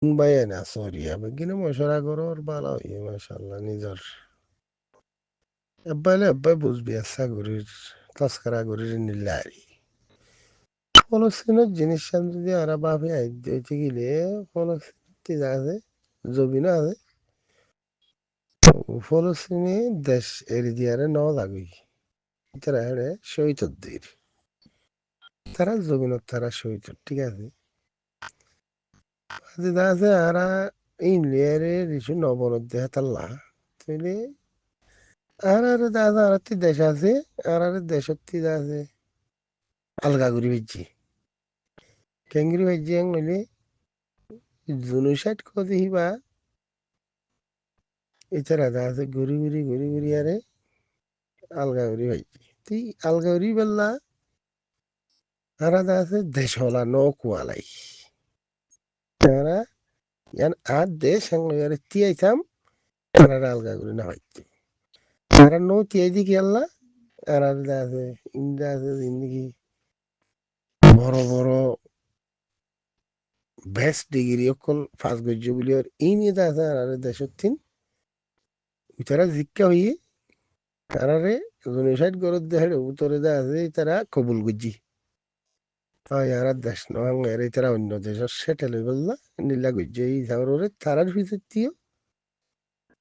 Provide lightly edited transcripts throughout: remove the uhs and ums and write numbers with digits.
বাইয়ে না সরিয়া বেগিনে মশলা করো আর ভালো হইয়ে মাশাল্লাহ নিজর এব্বাইলে এব্বাই বুঝবি আশা করির তস্করা করির নিল্লারি ফলস্তিনের জিনিস যদি আরা বাপে হইতে গেলে ফলস্তিন আছে জমিনও আছে ফলস্তিনি দেশ এরি দিয়ারে ন লাগি তারা হেড়ে শহীদ দির তারা জমিনত তারা শহীদ ঠিক আছে যেটা আছে আরা ইন্ডিয়ারে রিসু নবনত দেহা তাল্লা তাইলে আর দাদা আর দেশ আছে আর দেশত আছে আলগা করি বেচছি কেঙ্গরি বেচছি আং নইলে জুনু সাইড কদি হিবা এছাড়া আছে ঘুরি আরে আলগা করি বেচছি তুই আলগা করি বেললা আর আছে দেশ হলা ন কুয়ালাই তারা ইয়ান আর দেশ আং লইয়ারে তিয়াইতাম আর আলগা করি না হইতে আর নো তিয়াই দি খেললা আর আছে ইন্দা আছে জিন্দগি বড় বড় বেস্ট ডিগ্রি অকল ফার্স্ট গজ্য বলি আর ই নিয়ে আছে আর দেশত থিন ইতারা জিক্কা হইয়ে তারারে জুনিসাইড গরত দেহের উত্তরে দা আছে তারা কবুল গুজি হয় আর দেশ নং এর তারা অন্য দেশের সেটেল হয়ে বললা নীলা গুজি এই ঝাউরে তারার ভিতর দিও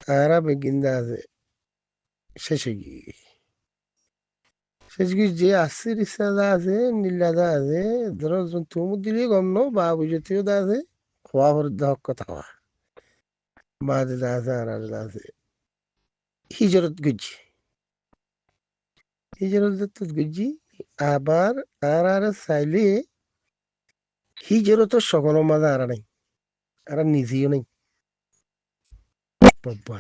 তারা বেগিন্দা আছে শেষে গিয়ে শেষ গিয়ে যে আসছে রিক্সা দা আছে নীলা দা আছে ধরো তুমি দিলে গম নো বা বুঝতেও দা আছে খোয়া ভর দহক কথা হওয়া বা দা আছে আর দা আছে হিজরত গুজি হিজরত গুজি আবার আর চাইলে হিজরত সকলের মাঝে আর নাই আর নিজেও নাই বাবা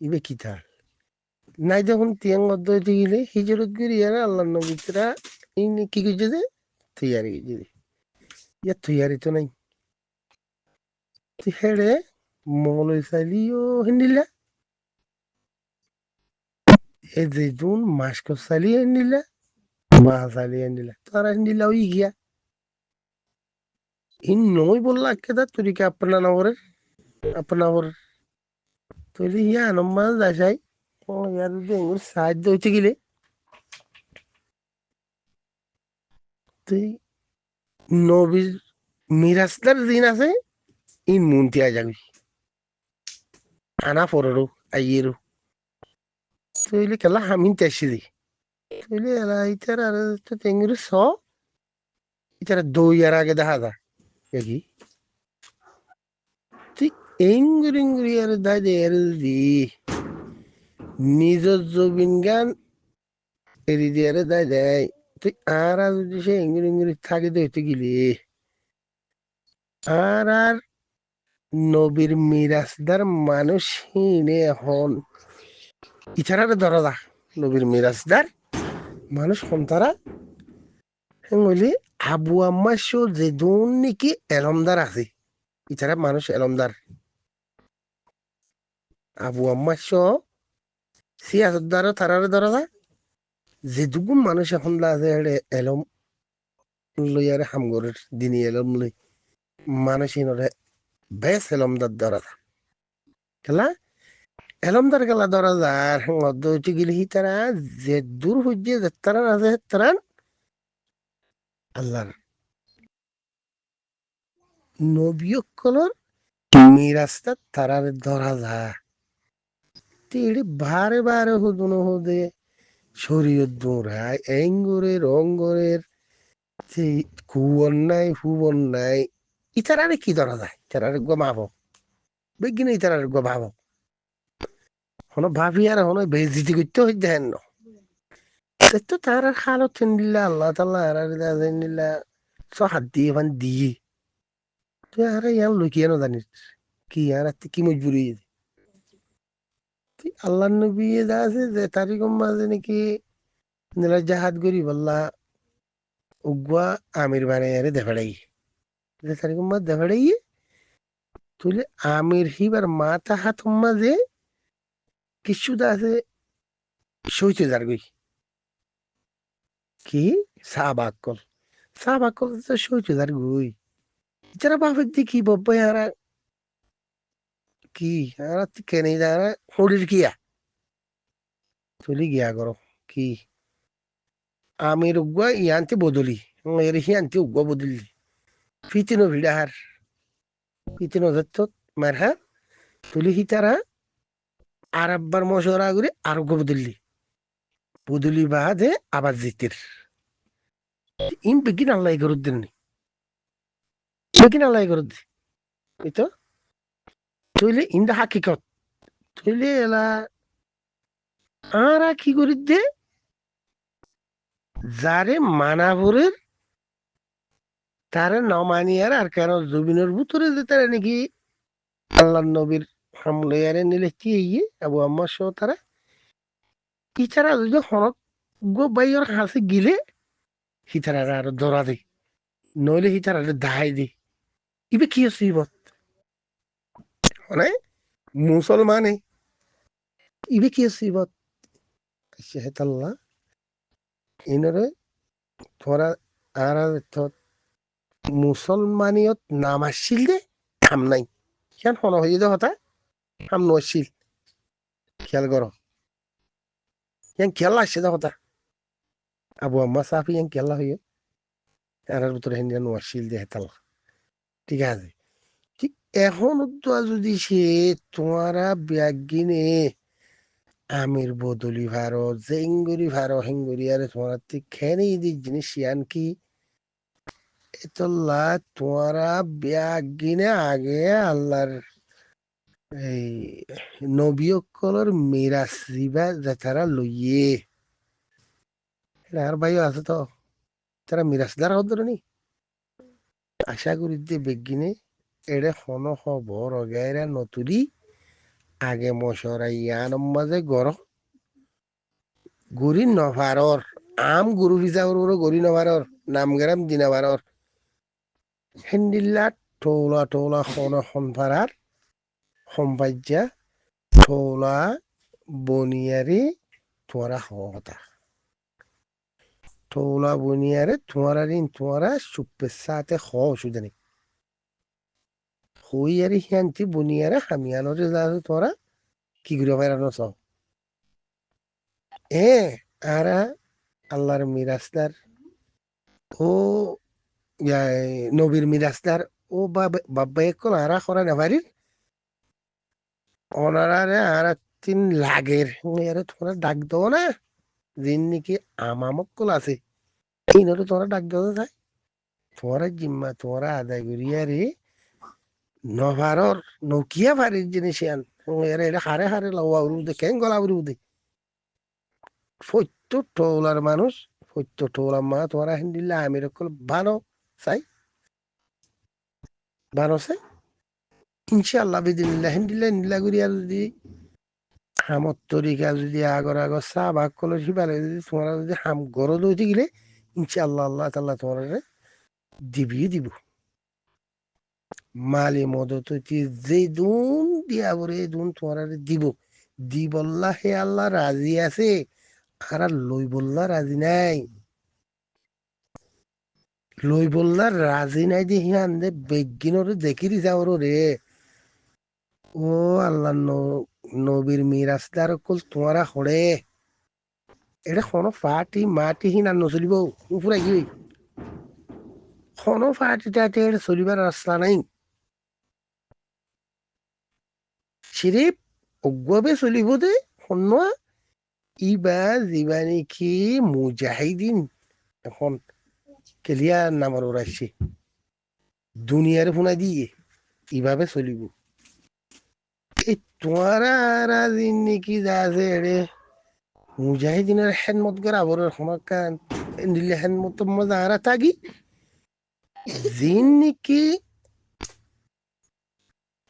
ইবে কি থাক নাই যখন তিয়াং অধ্যয়তে গেলে হিজরত করি আর আল্লাহ নবীরা ইনি কি করছে যে তৈয়ারি করছে যে ইয়ার তৈয়ারি তো নাই তুই হেড়ে মৌলই চাইলিও হিন্দিলা এ যেতুন মাস্ক চালি হিন্দিলা মা চালি হিন্দিলা তারা হিন্দিলা ওই গিয়া ইন নই বললা কেদা তুরিকে আপনা তৈরি ইয়া নম্মা যাই ও ইয়ার যদি এগুলো সাহায্য হইতে গেলে তুই নবীর মিরাজদার দিন আছে ইন মুন্তিয়া যাবি আনা পড়ো আইয়েরো তৈলে কেলা হামিন তেসিদি তৈলে এলা ইতার আর তো তেঙ্গুরি স ইতার দই আর আগে দেখা যা কি তুই এঙ্গুরি আর দাই দে এর দি নিজের জবিন গান এরি দিয়ে আরে দাই দেয় তুই আর যদি সে এঙ্গুরি থাকি দইতে গেলি আর নবীর মিরাজদার মানুষ হিনে হন ইছাড়া দরজা নবীর মিরাজদার মানুষ হন তারা বলি আবু আম্মা শো যে দুন নাকি এলমদার আছে ইছাড়া মানুষ এলমদার আবু আম্মা শো সিয়াসদার তারার দরজা যে দুগুণ মানুষ এখন আছে এলম লইয়ারে হামগরের দিনী এলম লই মানুষ ইনরে বেশ এলমদার দরজা খেলা এলমদার গেলা দরজা আর অদ্দৈটি গেলে হি তারা যে দূর হইয়ে যে তারা আছে তারা আল্লাহর নবীকলর মিরাস্তা তারার ধরা যা তিড়ি বারে বারে হুদুন হুদে শরীয়ত দৌড়ায় এঙ্গরের অঙ্গরের সেই কুবন নাই হুবন নাই ইতারারে কি ধরা যায় ইতারারে গো মাভ বেগিনে ইতারারে গো ভাব হনো ভাবি আর হনো বেজিতি করতে হই দেখেন ন তো তার হালত নিল্লা আল্লাহ তাল্লাহ আর নিল্লা স হাত দিয়ে ফান দিয়ে তুই আর ইয়ার লুকিয়ে ন জানিস কি আর কি মজবুরি আল্লাহ নবী যা আছে যে তারিখম মাঝে নাকি নীলা জাহাজ গরি বললা উগুয়া আমির বানাই আরে দেখাড়াই যে তারিখম মাঝ দেখাড়াই তুলে আমির হিবার মাথা হাত মাঝে কিছু দা আছে সইতে যার গই কি সাবাকল তো সইতে যার গই যারা বাপের দেখি বব্বাই হারা কি আর কেনে যারা হরির কিয়া তুলি গিয়া করো কি আমির উগ্র ইয়ান্তি বদলি এর হিয়ান্তি উগ্র বদলি ফিতিনো ভিড়াহার ফিতিনো ধরত মারহা তুলি হিতারা আর আব্বার মশরা করে আর উগ্র বদলি বদলি বাদে আবার জিতির ইন বেগিন আল্লাহ করুদ দিননি বেগিন আল্লাহ করুদ এই তো তুইলে ইন্দা হাকিকত তুইলে এলা আরা কি করি দে যারে মানাবরের তারে নমানিয়ার আর কেন জমিনের ভিতরে যে তারা নাকি আল্লাহ নবীর হামলায়ারে নিলে কি ইয়ে আবু আম্মা সহ তারা ইচারা যদি হনক গো বাইর হাসি গিলে হিতারা আর দরা দে নইলে হিতারা দাহাই দে ইবে কি আছে ইবত মানে মুসলমানে ইবে কি আছে ইবত শেহতাল্লাহ ইনরে তোরা আর মুসলমানিয়ত নাম আসছিল দে হাম নাই কেন হন হয়ে দে হতা হাম নছিল খেয়াল করো ইয়াং খেয়াল আসছে দে হতা আবু আম্মা সাফি ইয়াং খেয়াল হইয়ে তার ভিতরে হিন্দিয়া নোয়াশিল দে হেতাল্লাহ ঠিক আছে ঠিক এখন তো যদি সে তোমারা ব্যাগিনে আমির বদলি ভারো জেঙ্গুরি ভারো হেঙ্গুরি আরে তোমার খেনে দি জিনিস ইয়ান কি এতলা তোমরা ব্যাগিনে আগে আল্লাহর এই নবীকলর মিরাজ দিবা যারা লইয়ে আর ভাইও আছে তো তারা মিরাজদার হদ্র নি আশা করি যে বেগিনে এড়ে হন খবর অগাইরা নতুরি আগে মশরা ইয়ান মাঝে গর গুরি নভারর আম গুরু ভিজা গরি নভারর নামগেরাম দিনাভারর হেন্দিল্লা টোলা টোলা হন হনফারার সম্পাজ্যা টোলা বনিয়ারে তোরা হতা টোলা বনিয়ারে তোরা দিন তোরা সুপেসাতে সুদানি হইয়ারে হিয়ান্তি বনিয়ারে হামিয়ানোরে যাতে তোরা কি করে বেড়ানো চাও আরা আল্লাহর মিরাস্তার ও নবীর মিরাস্তার ও বাবা এখন আরা করা নেভারির ওনারে আর তিন লাগের এর তোমরা ডাক দেবো না দিন নাকি আমামক্কল আছে এইনরে তোমরা ডাক দেওয়া যায় তোমরা জিম্মা তোমরা আদায় করিয়া রে নভারর নকিয়া ভারির জিনিস আন এর এটা হারে হারে লাউয়া উড়ুদে কেন গলা উড়ুদে সত্য টোলার মানুষ সত্য টোলার মা তোমরা হিন্দিল্লা আমির ভালো চাই ভালো চাই ইনশাআল্লাহ বিদিনিল্লাহ হিন্দিল্লা নিল্লা করিয়া যদি হামত তরিকা যদি আগর আগর চাহ বাঘ কলর সিবালে যদি তোমরা যদি হাম গরদ হইতে গেলে ইনশাআল্লাহ আল্লাহ তাল্লাহ তোমার দিবিয়ে দিব মালি মদত হইতে যে দুন দিয়া বলে দুন তোমার দিব দি বললা হে আল্লাহ রাজি আছে আর লই বললা রাজি নাই লই বললা রাজি নাই যে হিয়ান দে বেগিনরে দেখিরি যাওর রে ও আল্লাহ নবীর মিরাজদার কল তোমারা হড়ে এটা কোনো ফাটি মাটি হিনা নচলিব উপরে কি কোনো ফাটি টাটি এটা চলিবার রাস্তা নাই সিরিপ অজ্ঞাবে চলিব দে শোনোৱা ইবা যিবা নেকি মুজাহিদিন এখন কেলিয়া নামৰ ওলাইছে দুনিয়ারে শুনাই দিয়ে ইভাবে চলিব এই তোমারা দিন নাকি যা আছে এড়ে মুজাহিদিনের হেনমত করা আবরের সমাকান নিলে হেনমত মজা আর থাকি যিন নাকি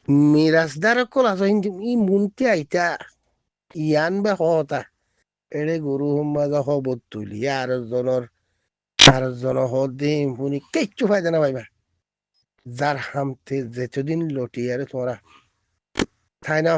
মিরাজদার কল আছে ই মুনতে আইতা ইয়ান বা হতা এড়ে গরু সম্বাজা খবর তুলি আর জন দিন শুনি কিচ্ছু ফায়দা না পাইবা যার হামতে যেতদিন লটি আর তোমরা ঠাই না